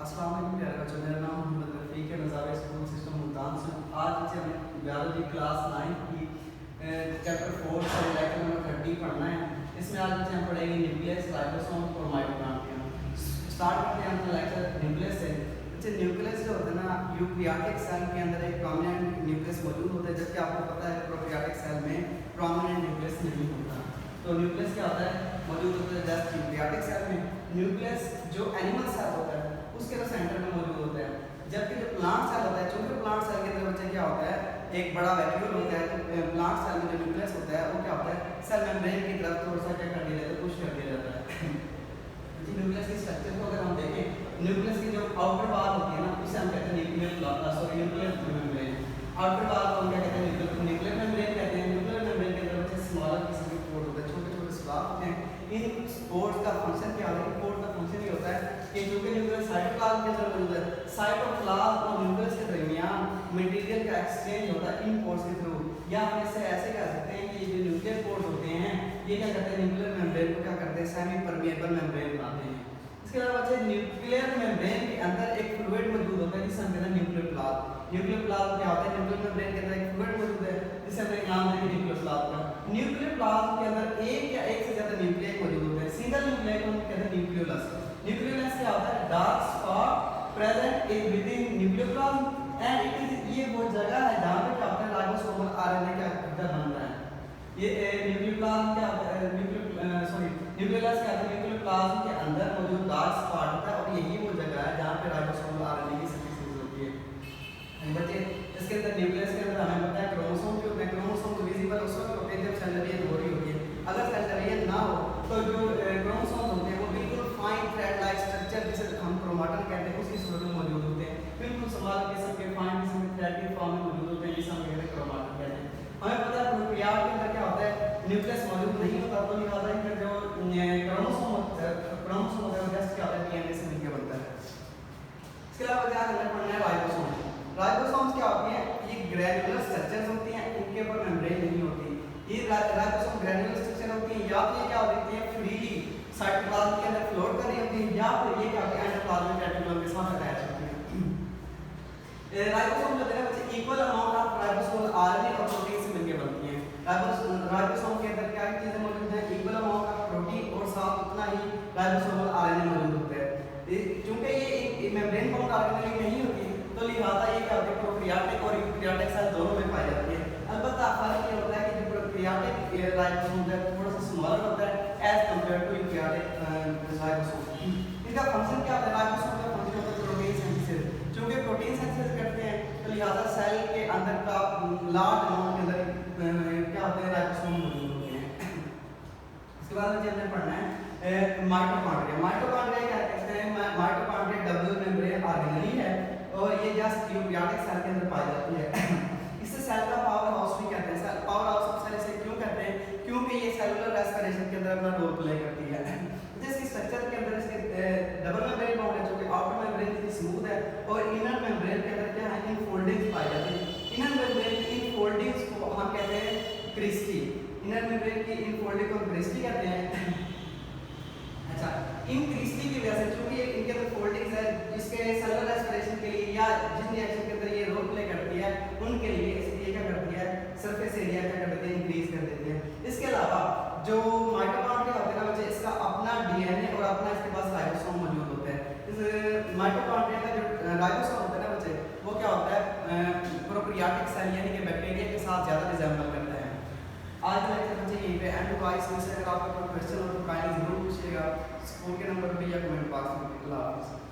अस्सलाम वालेकुम प्यारे बच्चों, मेरा नाम मोहम्मद रफ़ीक है। नज़ारा स्कूल सिस्टम मुल्तान से। आज से हमें बायोलॉजी क्लास 9 की चैप्टर 4 से लेकर नंबर 30 पढ़ना है। इसमें आज बच्चे हम पढ़ेंगे न्यूक्लियस, राइबोसोम और माइटोकॉन्ड्रिया। स्टार्ट करते हैं अपना लेक्चर न्यूक्लियस से। बच्चे न्यूक्लियस जो होता है ना, यूकैरियोटिक सेल के अंदर एक प्रोमिनेंट न्यूक्लियस मौजूद होता है, जबकि आपको पता है प्रोकैरियोटिक सेल में प्रोमिनेंट न्यूक्लियस नहीं होता। तो न्यूक्लियस क्या होता है, मौजूद होता है जस्ट यूकैरियोटिक सेल में। न्यूक्लियस जो एनिमल सेल होता है उसके तो सेंटर में मौजूद होता है, जबकि जो प्लांट सेल होता है, चूंकि प्लांट सेल के अंदर बच्चे क्या होता है, एक बड़ा वैक्यूल होता है। तो प्लांट सेल में जो न्यूक्लियस होता है वो क्या होता है, सेल मेम्ब्रेन की तरफ थोड़ा सा क्या कर दिया जाता है, पुश कर दिया जाता है। न्यूक्लियस की स्ट्रक्चर को अगर हम देखें, न्यूक्लियस की जो आउटर वॉल होती है ना, उसे हम कहते हैं न्यूक्लियर मेम्ब्रेन। आउटर वॉल को हम क्या कहते हैं, न्यूक्लियर मेम्ब्रेन कहते हैं। न्यूक्लियर मेम्ब्रेन के अंदर बच्चे स्मॉलर किस्म के पोर्ट होते हैं, छोटे छोटे स्लॉट होते हैं। इन पोर्ट का फंक्शन क्या होता है, पोर्ट का फंक्शन ये होता है कि चूंकि न्यूक्लियस साइटोप्लाज्म के अंदर मौजूद है, साइटोप्लाज्म और न्यूक्लियस के दरमियान मटेरियल का एक्सचेंज होता है इन पोर्ट्स के थ्रू। या हम इसे ऐसे कह सकते हैं कि जो न्यूक्लियर पोर्ट होते हैं ये क्या करते हैं, न्यूक्लियर मेम्ब्रेन को क्या करते हैं, सेमी परमिएबल मेम्ब्रेन बनाते हैं। इसके अलावा बच्चे न्यूक्लियर मेम्ब्रेन के अंदर एक फ्लूइड मौजूद होता है जिसे हम कहते हैं न्यूक्लियर प्लाज्म। न्यूक्लियर प्लाज्म क्या होता है, न्यूक्लियर मेम्ब्रेन के अंदर एक फ्लूइड मौजूद है जिसे हमने नाम दिया न्यूक्लियर प्लाज्म का। न्यूक्लियर प्लाज्म के अंदर एक या एक से ज्यादा न्यूक्लियस मौजूद होते हैं। सिंगल न्यूक्लियस को हम कहते हैं न्यूक्लियोलस। न्यूक्लियोलस क्या होता है, dark spot present in within nuclear plasm and it is, ये वो जगह है जहां पे क्या होता है, राइबोसोमल आरएनए का घर बन रहा है। ये न्यूक्लियर प्लाज्म क्या होता है, न्यूक्लियोलस क्या होता है, न्यूक्लियर प्लाज्म के अंदर मौजूद डार्क स्पॉट होता है और यही वो जगह है जहां पे राइबोसोमल आरएनए की सिंथेसिस होती है। बच्चे इसके अंदर न्यूक्लियस के अंदर हमें पता है क्रोमोसोम जो होते हैं, क्रोमोसोम तो विजिबल उस वक्त होते हैं जब सेल डिवीजन हो रही होती है। अगर सेल डिवीजन ना हो तो जो क्रोमोसोम होते हैं वो बिल्कुल फाइन थ्रेड लाइक स्ट्रक्चर जिसे हम क्रोमाटिन कहते हैं उसकी सूरत में मौजूद होते हैं। बिल्कुल स्मॉल किस्म के फाइन किस्म के थ्रेड के फॉर्म में मौजूद होते हैं, जिसे हम कहते हैं क्रोमाटिन कहते हैं। हमें पता है प्रोकैरियोट के अंदर क्या होता है, न्यूक्लियस मौजूद नहीं होता, तो लिहाजा इनका जो क्रोमोसोम होता है वो जस्ट क्या होता है, डीएनए से मिलकर बनता है। इसके अलावा क्या करना पड़ना है, राइबोसोम। राइबोसोम्स क्या होती हैं, ये ग्रैन्युलर स्ट्रक्चर्स होती हैं, इनके ऊपर मेम्ब्रेन नहीं होती। ये राइबोसोम ग्रैन्युलर स्ट्रक्चर होती है, या फिर क्या होती है, फ्रीली साइटोप्लाज्म के अंदर फ्लोट कर रही होती है, या फिर ये क्या होती है, एंडोप्लाज्मिक रेटिकुलम के साथ अटैच होती है। राइबोसोम जो है बच्चे equal amount of ribosomal RNA और प्रोटीन से मिलकर बनती हैं। राइबोसोम के अंदर क्या चीजें मौजूद हैं, इक्वल अमाउंट ऑफ प्रोटीन और साथ उतना ही राइबोसोमल आरएनए मौजूद होता है। क्योंकि ये मेम्ब्रेन बाउंड आरएनए नहीं होती, तो लिहाजा ये क्या होता है, प्रोकैरियोटिक और यूकैरियोटिक सेल दोनों में पाई जाती है। अलबत्ता फर्क ये होता है कि जो प्रोकैरियोटिक राइबोसोम है थोड़ा सा स्मॉलर होता है as compared to eukaryotic ribosome. इनका फंक्शन क्या होता है, राइबोसोम का फंक्शन होता है प्रोटीन सिंथेसिस। चूंकि प्रोटीन सिंथेसिस करते हैं तो लिहाजा सेल के अंदर का लार्ज अमाउंट के अंदर क्या होते हैं, राइबोसोम मौजूद होते हैं। इसके बाद मुझे हमने पढ़ना है माइटोकॉन्ड्रिया। माइटोकॉन्ड्रिया क्या कहते हैं, माइटोकॉन्ड्रिया डबल मेम्ब्रेन ऑर्गेनेली है और ये जस्ट यूकैरियोटिक सेल के अंदर पाई जाती है। इसे सेल का पावर हाउस भी कहते हैं। Cell power house of cell इसे क्यों कहते हैं, क्योंकि ये सेलुलर रेस्पिरेशन के अंदर अपना रोल प्ले करती है। इसकी स्ट्रक्चर के अंदर इसके डबल मेम्ब्रेन बाउंड है, जो कि आउटर मेम्ब्रेन की स्मूथ है, और इनर मेम्ब्रेन के अंदर क्या है, इन फोल्डिंग्स पाई जाती है। इनर मेम्ब्रेन की इन फोल्डिंग्स को हम कहते हैं क्रिस्टी। इनर मेम्ब्रेन की इन फोल्डिंग को क्रिस्टी कहते हैं। अच्छा, इन क्रिस्टी की वजह से चूंकि इनके अंदर फोल्डिंग्स है, इसके सेलुलर रेस्पिरेशन के लिए या जिस रिएक्शन के अंदर ये रोल प्ले करती है उनके लिए ये क्या करती है, सरफेस एरिया क्या कर देती है, इंक्रीज कर देती है। इसके अलावा जो माइटोकॉन्ड्रिया होते हैं ना बच्चे, इसका अपना डीएनए और अपना इसके पास राइबोसोम मौजूद होता है। इस माइटोकॉन्ड्रिया का जो राइबोसोम होता है ना बच्चे, वो क्या होता है, प्रोकैरियोटिक सेल यानी कि बैक्टीरिया के साथ ज्यादा रिजेंबल करता है। आज का लेक्चर बच्चे यहीं पे एंड हुआ। इसमें से अगर आपका कोई क्वेश्चन हो तो काइंडली जरूर पूछिएगा स्कूल के नंबर पे या कमेंट बॉक्स में। अल्लाह हाफ़िज़।